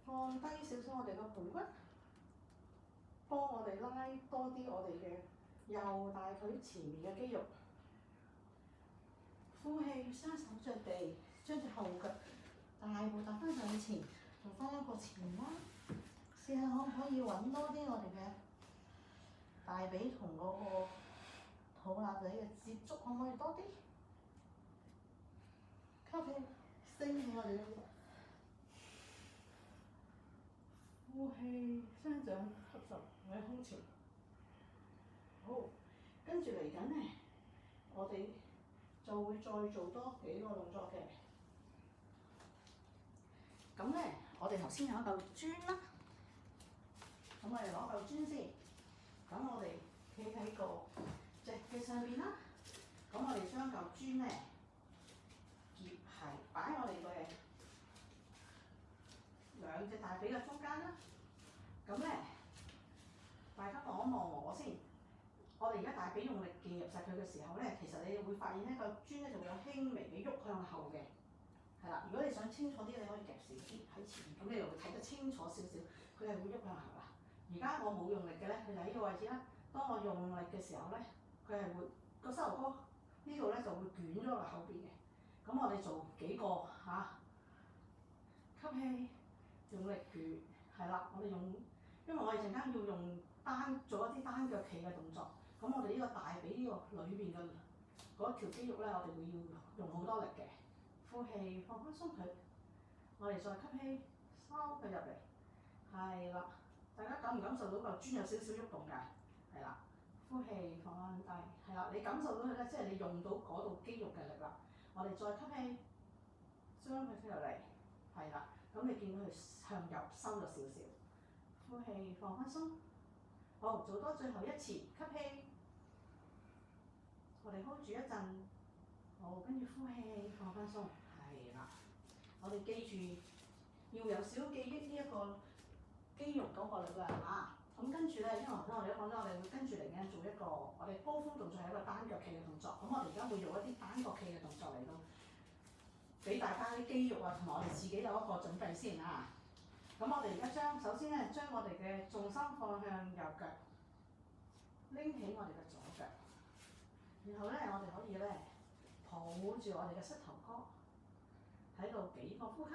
放低少少我哋個盤骨。幫我哋拉多啲我哋嘅右大腿前面嘅肌肉。呼氣，雙手着地，將隻後腳大步踏翻上前，做翻一個前彎。試下可唔可以揾多啲我哋嘅大髀同嗰個肚腩仔嘅接觸，可唔可以多啲？吸氣，升起我哋嘅呼氣，雙掌合十喺胸前。好，跟住嚟緊咧，我哋就會再做多幾個動作嘅。咁咧，我哋頭先有一嚿磚啦，咁我哋攞嚿磚先。咁我哋企喺個隻嘅上邊啦。咁我哋將嚿磚咧夾係擺喺我哋嘅兩隻大髀嘅中間啦。咁咧，大家望一望我先。我哋而家大髀用力夾入晒佢嘅時候咧，其實你會發現呢個磚咧就會有輕微嘅喐向後嘅。係啦，如果你想清楚啲，你可以夾少啲喺前面，咁你就會睇得清楚少少。佢係會喐向後啦。而家我冇用力嘅咧，你就喺呢個位置啦。當我用力嘅時候咧，佢係會個膝頭哥呢度咧就會捲咗落後邊嘅。咁我哋做幾個嚇，吸氣，用力捲，係啦，我哋用，因為我哋陣間要用做一啲單腳企嘅動作。咁我哋呢個大髀呢個裏邊嘅嗰條肌肉咧，我哋會要用好多力嘅。呼氣，放翻鬆佢，我哋再吸氣，收佢入嚟，係啦。大家感唔感受到嚿磚有少少喐動㗎？係啦。呼氣，放翻低，係啦。你感受到佢咧，即係你用到嗰度肌肉嘅力啦。我哋再吸氣，將佢推入嚟，係啦。咁你見到佢向右收咗少少。呼氣，放翻鬆。好，做多最後一次，吸氣。我哋 hold 住一陣，好，跟住呼氣，放翻鬆，係啦。我哋記住要有少少記憶呢一個肌肉嗰個力量嚇。咁跟住咧，因為頭先我哋都講咗，我哋會跟住嚟緊做一個我哋高峰動作係一個單腳企嘅動作。咁我哋而家會用一啲單腳企嘅動作嚟到俾大家啲肌肉啊，同埋我哋自己有一個準備先啊。咁我哋而家首先咧將我哋嘅重心放向右腳，拎起我哋嘅左腳，然後咧我哋可以咧抱住我哋嘅膝頭哥，喺度幾個呼吸，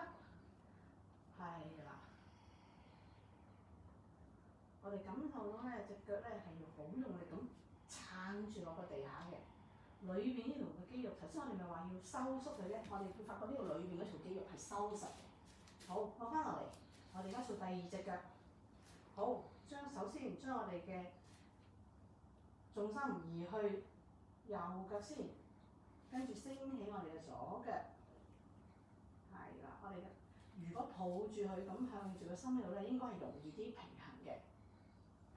係啦。我哋感受到咧隻腳咧係要好用力咁撐住落個地下嘅，裏邊呢條嘅肌肉，頭先我哋咪話要收縮嘅啫，我哋會發覺呢度裏邊嗰條肌肉係收實嘅。好，放翻落嚟，我哋而家做第二隻腳。好，首先將我哋嘅重心移去右腳先，跟住升起我哋嘅左腳，係啦，我哋如果抱住佢咁向住個心喺度咧，應該係容易啲平衡嘅，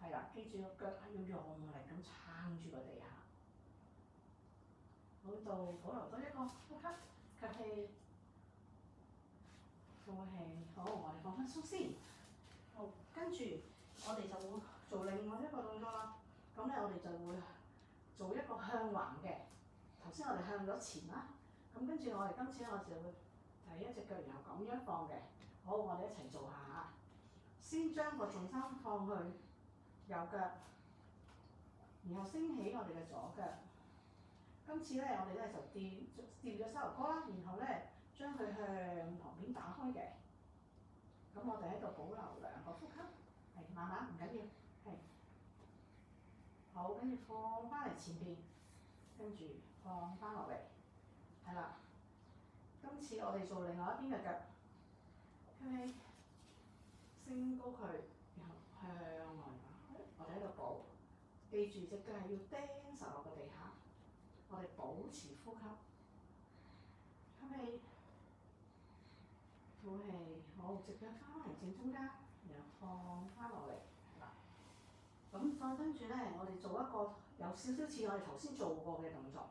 係啦，記住個腳係要用力咁撐住個地下。好，到保留多一個呼吸，吸氣，呼氣，好，我哋放翻鬆先。好，跟住我哋就會做另外一個動作啦。咁咧，我哋就會做一個向橫嘅。頭先我哋向咗前啦，咁跟住我哋今次咧，我就會第一隻腳然後咁樣放嘅。好，我哋一齊做下嚇。先將個重心放去右腳，然後升起我哋嘅左腳。今次咧，我哋咧就掂咗膝頭哥啦，然後咧將佢向旁邊打開嘅。咁我哋喺度保留兩個呼吸，係慢慢唔緊要，係。好，跟住放翻嚟前邊，跟住放翻落嚟，係啦。今次我哋做另外一邊嘅腳，吸氣，升高佢，然後向外打開。我哋喺度保，記住隻腳係要釘實落個地下。我哋保持呼吸，吸氣，呼氣，好，隻腳翻嚟正中間，然後放翻落嚟，係啦。咁再跟住咧，我哋做一個有少少似我哋頭先做過嘅動作。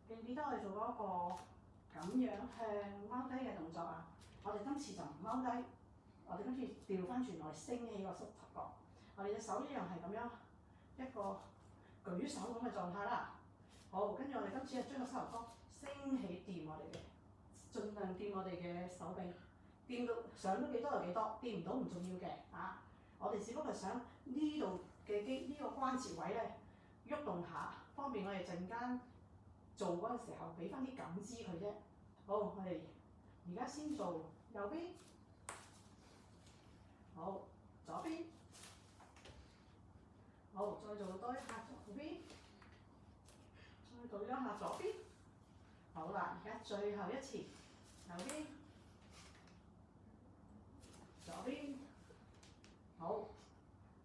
記唔記得我哋做過一個咁樣向踎低嘅動作啊？我哋今次就唔踎低，我哋今次調翻轉，我哋升起個膝頭哥。我哋隻手一樣係咁樣一個舉手咁嘅狀態啦。好，跟住我哋今次係將個膝頭哥升起掂我哋嘅，盡量掂我哋嘅手臂，掂到上到幾多就幾多，掂唔到唔重要嘅啊。我哋只不過想呢度嘅呢個關節位咧喐動下，方便我哋陣間做嗰陣時候俾翻啲感知佢啫。好，我哋而家先做右邊，好，左邊，好，再做多一下左邊。再做一下左邊，好啦，而家最後一次，右邊，左邊，好，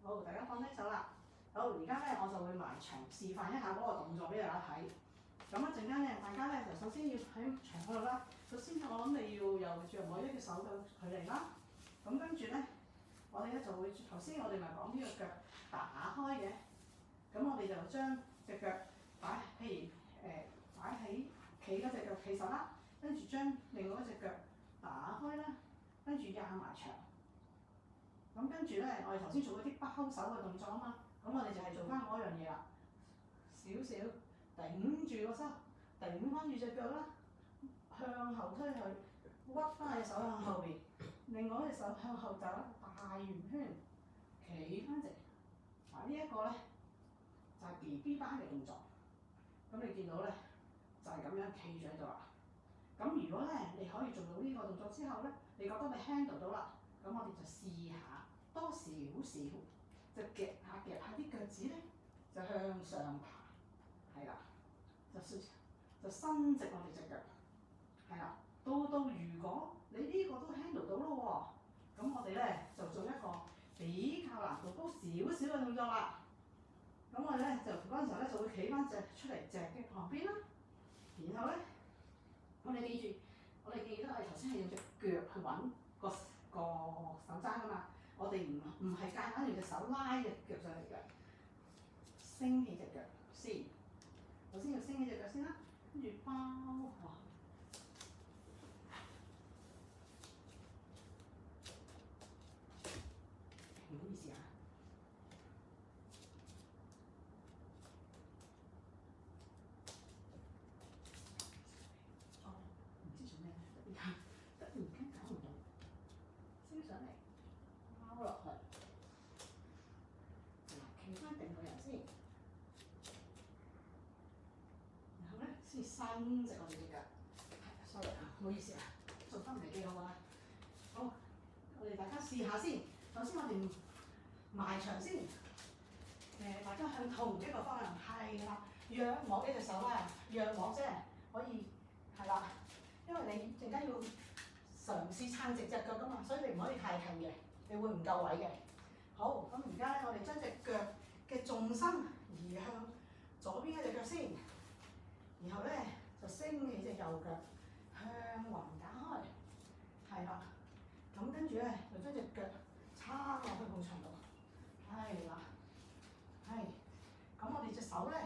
好，大家放低手啦。好，而家咧我就會埋牆示範一下嗰個動作俾大家睇。咁一陣間咧，大家咧就首先要喺牆嗰度啦。首先我諗你要由著我一隻手嘅距離啦。咁跟住咧，我哋咧就會頭先我哋咪講呢個腳打開嘅，咁我哋就將隻腳擺，譬如擺喺企嗰隻腳企實啦，跟住將另外一隻腳打開啦，跟住壓埋牆。咁跟住咧，我哋頭先做嗰啲包手嘅動作啊嘛，咁我哋就係做翻嗰樣嘢啦，少少頂住個身，頂翻住隻腳啦，向後推去，屈翻隻手向後邊，另外一隻手向後走啦，大圓圈，企翻直。嗱呢一個咧就係 BB 班嘅動作。咁你見到咧就係咁樣企住喺度啦。咁如果咧你可以做到呢個動作之後咧，你覺得你 handle 到啦，咁我哋就試下多少少，就夾下啲腳趾咧，就向上爬，係啦，就伸直我哋隻腳，係啦。到如果你呢個都 handle 到咯喎，咁我哋咧就做一個比較難度高少少嘅動作啦。咁我哋咧就嗰陣時候咧就會企翻隻出嚟隻嘅旁邊啦，然後咧我哋記住，我哋記得我哋頭先係用隻腳去揾個手踭噶嘛，我哋唔係夾硬用隻手拉隻腳上嚟嘅，升起隻腳先，首先要升起隻腳先啦，跟住包哇。唔好意思啊。哦，唔知做咩，突然間搞唔到，升上嚟，包落去，企翻定個人先，然後咧先伸直我哋隻腳。sorry 啊，唔好意思啊，做得唔係幾好啊。好，我哋大家試下先。首先我哋埋牆先，大家向同一個方向，係啦，仰摸呢隻手啦，仰摸啫，可以係啦，因為你陣間要嘗試撐直隻腳噶嘛，所以你唔可以太近嘅，你會唔夠位嘅。好，咁而家咧，我哋將隻腳嘅重心移向左邊一隻腳先，然後咧就升起隻右腳向橫打開，係啦，咁跟住咧就將隻腳撐落去埲牆度，係啦，係，咁我哋隻手咧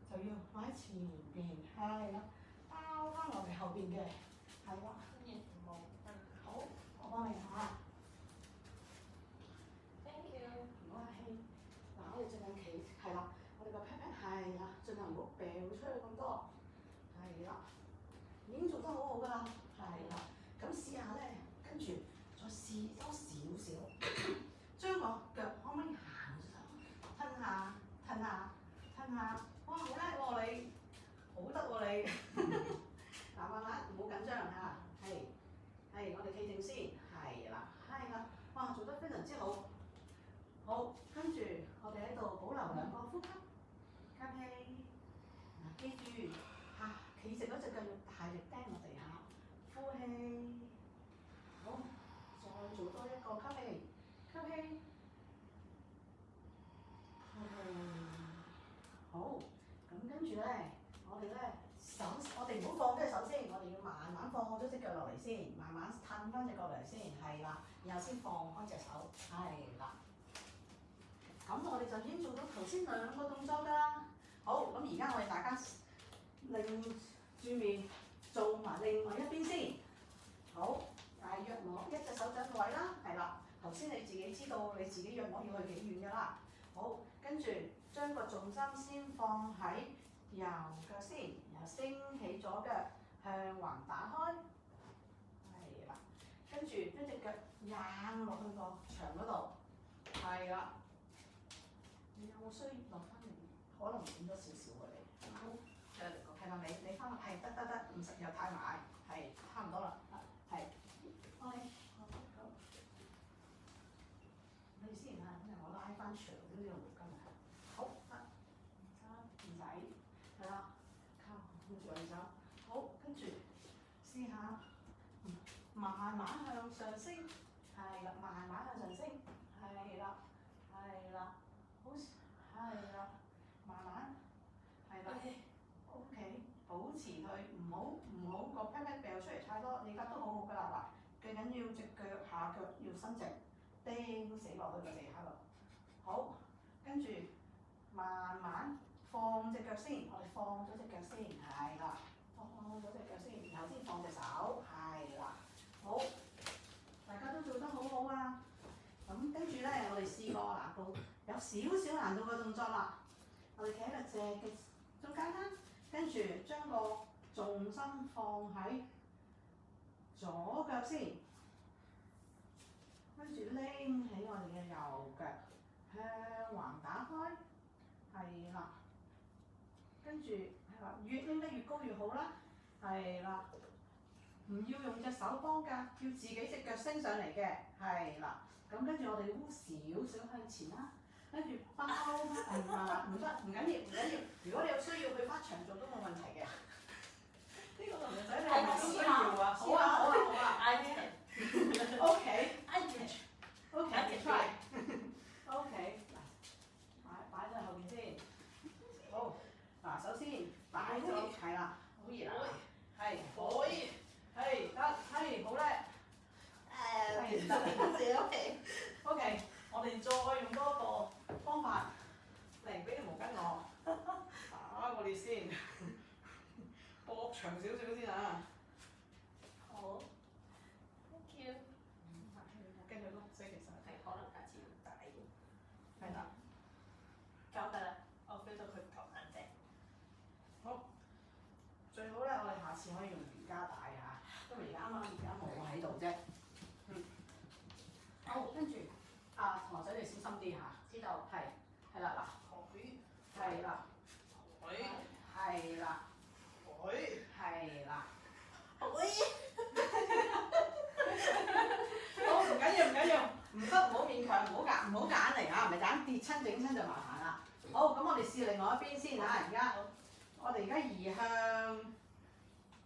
就要放喺前邊，係啦，包翻我哋後邊嘅，係啦，好，我幫你嚇。Thank you。唔好客氣。嗱，我哋盡量企，係啦，我哋個 pat pat 係啦，盡量唔好掉出去咁多，係啦，已經做得好好㗎啦，係啦，咁試下咧，跟住再試多少少，將個腳可唔可以行上，褪下，褪下，褪下，哇，好叻喎你，好得喎你，嗱慢慢唔好緊張嚇，係，我哋企定先，係啦，哇，做得非常之好。好，跟住我哋喺度保留2個呼吸，吸氣，嗱記住嚇，企直嗰隻腳要大力釘落地下，呼氣，好，再做多1個吸氣，吸氣，呼氣，好，咁跟住咧，我哋咧我哋唔好放低手先，我哋要慢慢放咗隻腳落嚟先，慢慢褪翻隻腳嚟先，係啦，然後先放開隻手，係啦。咁我哋就已經做到頭先2個動作㗎啦。好，咁而家我哋大家擰住面做埋另外一邊先。好，大約摸1隻手掌位啦，係啦。頭先你自己知道你自己約摸要去幾遠㗎啦。好，跟住將個重心先放喺右腳先，然後升起左腳向橫打開，係啦。跟住將隻腳硬落去個牆嗰度，係啦。你有冇需要落翻嚟？可能短咗少少喎你。好，係咪你翻落係得，唔實又太埋，係差唔多啦，係。OK，好。你先嚇，因為我拉翻長啲呢個毛巾啊。好，得，唔使，係啦，靠，跟住我哋走。好，跟住試下，慢慢向上升，係啦，慢慢向上升，係啦，係啦。好，係啦，慢慢，係啦 ，OK， 保持佢，唔好個 pat pat 掉出嚟太多，你而家都好好㗎啦嗱，最緊要隻腳下腳要伸直，釘死落去個地下度。好，跟住慢慢放隻腳先，我哋放咗隻腳先，係啦，放咗隻腳先，然後先放隻手，係啦，好，大家都做得好好啊。咁跟住咧，我哋試過嗱到有少少難度嘅動作啦。我哋企喺個隻嘅中間啦，跟住將個重心放喺左腳先，跟住拎起我哋嘅右腳向橫打開，係啦。跟住係啦，越拎得越高越好啦，係啦。唔要用隻手幫㗎，要自己隻腳升上嚟嘅，係啦。咁跟住我哋烏少少向前啦，跟住包翻，唔緊要。如果你有需要去翻牆做都冇問題嘅。呢個同女仔你係咪都需要啊？好啊。I did. OK. Try. OK. 擺喺後面先。好，嗱，首先擺咗，係啦，好熱啊，係，可以，係得，係好叻。OK， 我哋再用多一個方法嚟俾條毛巾我，打過你先。長少少先啊。好。Thank you。跟住綠色其實係可能下次要大啲。係啦。夠得啦，我 feel 到佢夠硬淨。好。最好咧，我哋下次可以用瑜伽帶嚇，因為而家啱啱瑜伽冇喺度啫。好，跟住同學仔你小心啲嚇。知道。係啦嗱。係啦。係啦。係啦。好，唔緊要，唔得唔好勉強，唔好揀嚟嚇，唔係揀跌親整親就麻煩啦。好，咁我哋試另外一邊先嚇，而家我哋而家移向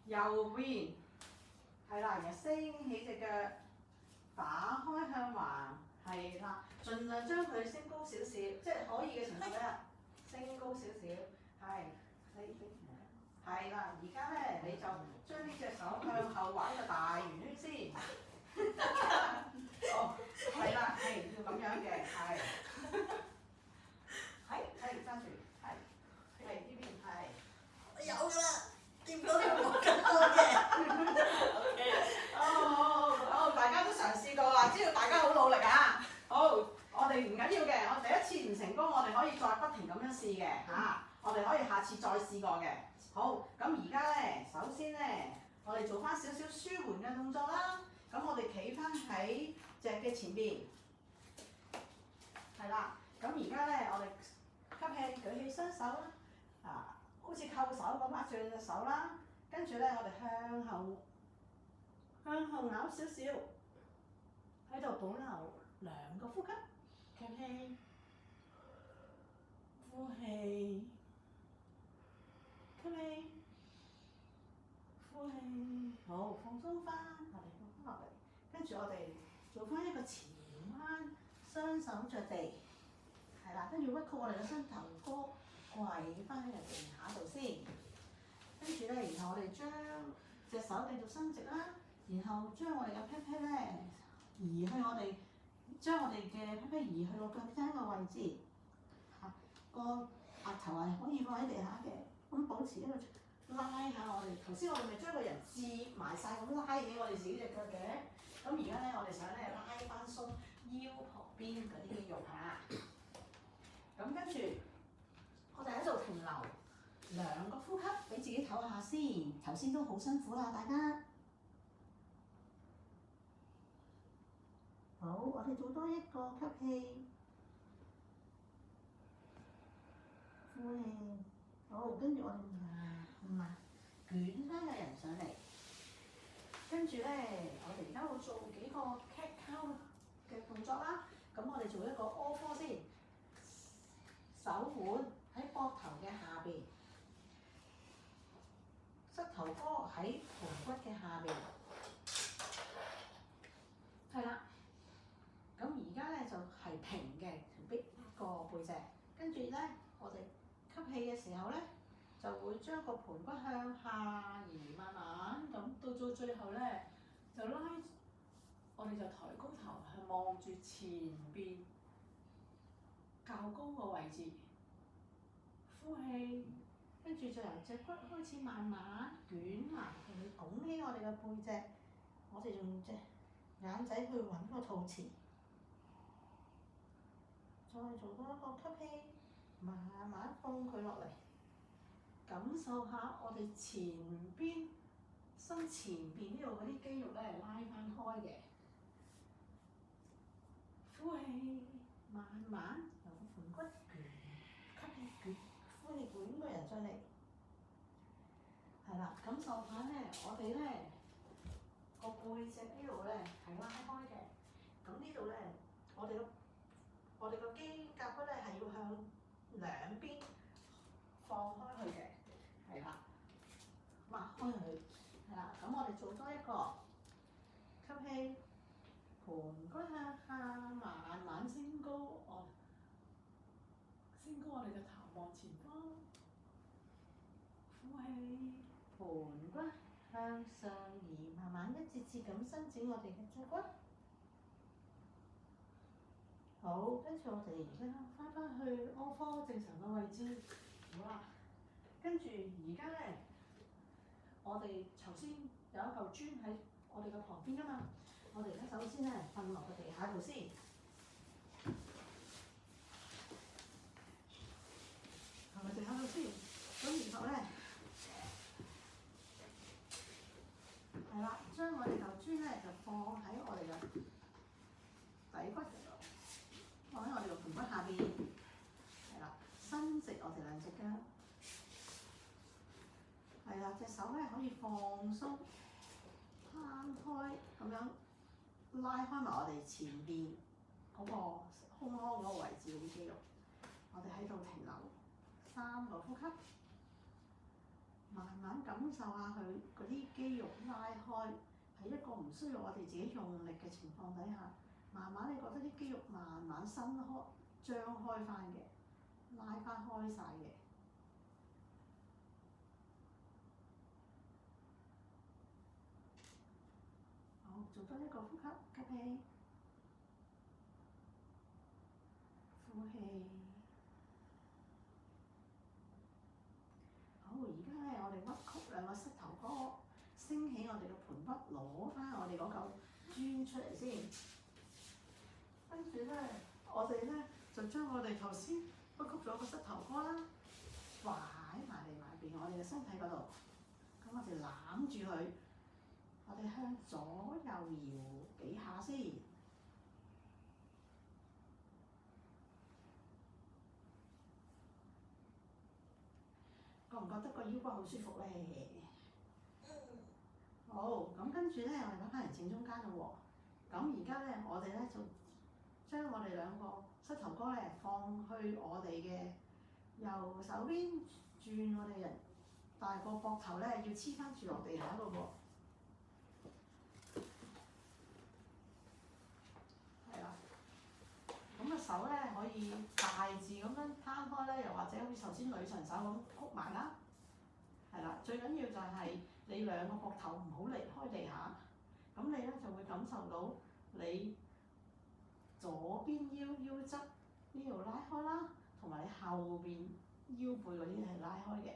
右邊，係啦，然後升起隻腳，打開向橫，係啦，盡量將佢升高少少，即係可以嘅情況下，升高少少，係，係啦，而家咧你就將呢隻手向後畫一個大圓圈先。哦，係啦，係要咁樣嘅，係揸住，係呢邊係。有㗎啦，掂到條毛巾多嘅。好，大家都嘗試過啦，知道大家好努力啊。好，我哋唔緊要嘅，我第一次唔成功，我哋可以再不停咁樣試嘅嚇，我哋可以下次再試過嘅。好，咁而家咧，首先咧，我哋做翻少少舒緩嘅動作啦。咁我哋企翻喺隻嘅前邊，係啦。咁而家咧，我哋吸氣，舉起雙手啦，好似扣手咁握住你隻手啦。跟住咧，我哋向後咬少少，喺度保留2個呼吸，吸氣，呼氣，吸氣，呼氣，好，放鬆翻，我哋放翻落嚟，跟住我哋做翻一個前彎，雙手着地，係啦，跟住屈曲我哋嘅膝頭哥，跪翻喺地下度先，跟住咧，然後我哋將隻手繼續伸直啦，然後將我哋嘅 pat pat 咧移去我哋，將我哋嘅 pat pat 移去個腳踭嘅位置，個額頭係可以放喺地下嘅，咁保持一個拉下我哋。頭先我哋咪將個人折埋晒咁拉起我哋自己隻腳嘅，咁而家咧我哋想咧拉翻鬆腰旁邊嗰啲肌肉嚇。咁跟住我哋喺度停留2個呼吸，俾自己唞下先。頭先都好辛苦啦，大家。好，我哋做多一個吸氣，呼氣。好，跟住我哋捲翻個人上嚟。跟住咧，我哋而家會做幾個 cat cow 嘅動作啦。咁我哋做一個 all four 先，手腕喺膊頭嘅下邊，膝頭哥喺盤骨嘅下邊，係啦。咁而家咧就係平嘅，逼個背脊。跟住咧，我哋吸氣嘅時候咧，就會將個盤骨向下移，慢慢咁到最後咧，就拉，我哋就抬高頭，係望住前邊較高個位置，呼氣，跟住就由脊骨開始慢慢捲埋，去拱起我哋嘅背脊，我哋用隻眼仔去揾個肚臍，再做多一個吸氣，慢慢放佢落嚟。感受下我哋前邊身前邊呢度嗰啲肌肉咧拉翻開嘅，呼氣，慢慢由盤骨捲，吸氣捲，呼氣捲個人上嚟，係啦，感受下咧，我哋咧個背脊呢度咧係拉開嘅，咁呢度咧我哋個肩胛骨咧係要向兩邊放開去嘅。係啦，擘開佢，係啦，咁我哋做多一個吸氣，盤骨向下，慢慢升高，升高我哋嘅頭望前方，呼氣，盤骨向上移，慢慢一節節咁伸展我哋嘅脊骨。好，跟住我哋而家翻去all four正常嘅位置，好啦。跟住而家咧，我哋頭先有一嚿磚喺我哋嘅旁邊㗎嘛，我哋咧首先咧瞓落個地下度先，係咪地下度先？咁然後咧係啦，將我哋嚿磚咧就放喺我哋嘅底骨度，放喺我哋個盆骨下邊，係啦，伸直我哋兩隻腳。係啦，隻手咧可以放鬆，攤開咁樣拉開埋我哋前邊嗰個胸腔嗰個位置嗰啲肌肉。我哋喺度停留3個呼吸，慢慢感受下佢嗰啲肌肉拉開，喺一個唔需要我哋自己用力嘅情況底下，慢慢你覺得啲肌肉慢慢伸開、張開翻嘅，拉翻開晒嘅。做多一個呼吸，吸氣，呼氣。好，而家咧我哋屈曲兩個膝頭哥，升起我哋嘅盤骨，攞翻我哋嗰嚿磚出嚟先。跟住咧，我哋咧就將我哋頭先屈曲咗個膝頭哥啦，擺埋嚟埋邊我哋嘅身體嗰度。咁我哋攬住佢。我哋向左右搖幾下先，覺唔覺得個腰骨好舒服咧？好，咁跟住咧，我哋攞翻嚟正中間咯喎。咁而家咧，我哋咧就將我哋兩個膝頭哥咧放去我哋嘅右手邊，轉我哋人大個膊頭咧要黐翻住落地下咯喎。咁個手咧可以大字咁樣攤開咧，又或者好似頭先女神手咁曲埋啦。係啦，最緊要就係你兩個膊頭唔好離開地下，咁你咧就會感受到你左邊腰側呢度拉開啦，同埋你後邊腰背嗰啲係拉開嘅。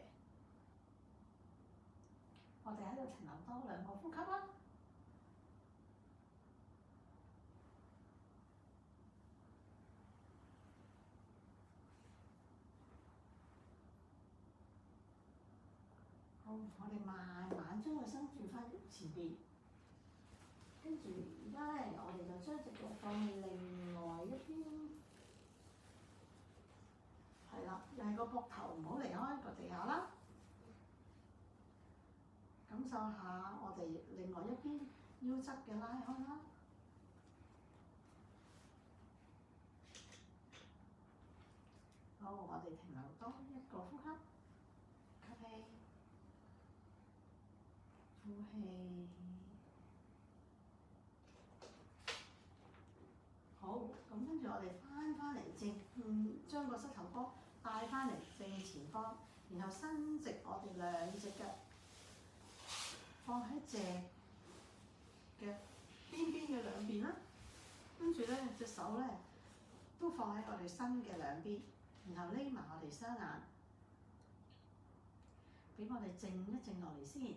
我哋喺度停留多2個呼吸啦。好，我哋慢慢將佢伸轉翻前邊，跟住而家咧，我哋就將隻腳放去另外一邊，係啦，又係個膊頭唔好離開個地下啦。感受下我哋另外一邊腰側嘅拉開啦。好，我哋停留多1個呼吸，吸氣。呼氣，好，咁跟住我哋翻嚟將個膝頭哥帶翻嚟正前方，然後伸直我哋兩隻腳，放喺隻嘅邊嘅兩邊啦。跟住咧隻手咧都放喺我哋身嘅兩邊，然後匿埋我哋雙眼，俾我哋靜一靜落嚟先。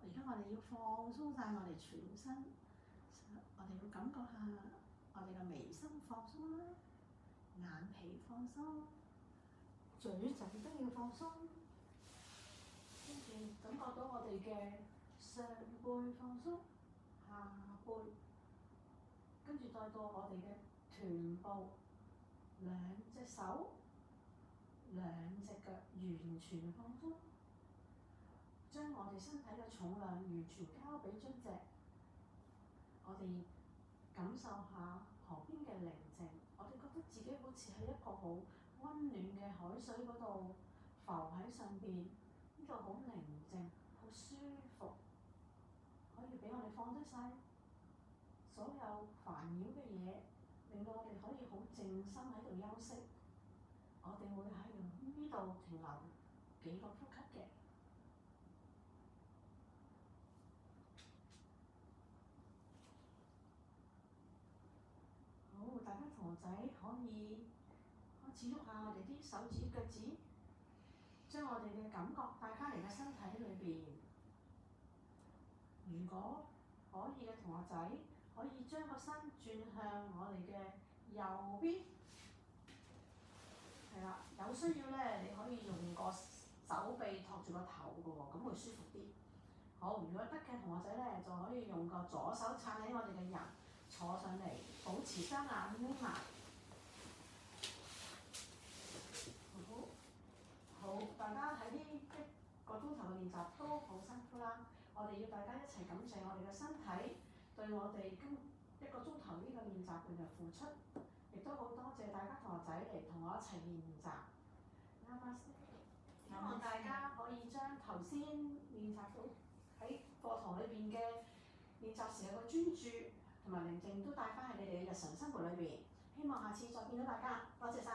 而家我哋要放鬆晒我哋全身，我哋要感覺下我哋嘅眉心放鬆啦，眼皮放鬆，嘴仔都要放鬆，跟住感覺到我哋嘅上背放鬆，下背，跟住再到我哋嘅臀部，兩隻手、兩隻腳完全放鬆。將我哋身體嘅重量完全交俾張隻，我哋感受下河邊嘅寧靜，我哋覺得自己好似喺一個好溫暖嘅海水嗰度浮喺上邊，呢度好寧靜，好舒服，可以俾我哋放低晒所有煩擾嘅嘢，令到我哋可以好靜心喺度休息。我哋會喺呢度停留幾個呼吸嘅。大家同學仔可以開始喐下我哋啲手指腳趾，將我哋嘅感覺帶翻嚟嘅身體裏邊。果可以嘅同學仔，可以將個身轉向我哋嘅右邊。係啦，有需要咧，你可以用個手臂托住個頭嘅喎，咁會舒服啲。好，如果得嘅同學仔咧，就可以用個左手撐起我哋嘅人，坐上嚟，保持雙眼眯埋。好，大家喺呢一個鐘頭嘅練習都好辛苦啦，我哋要大家一齊感謝我哋嘅身體對我哋今一個鐘頭呢個練習嘅付出，亦都好多謝大家同學仔嚟同我一齊練習。希望大家可以將頭先練習到喺課堂裏邊嘅練習時候嘅專注同埋寧靜都帶翻喺你哋嘅日常生活裏邊。希望下次再見到大家，多謝晒。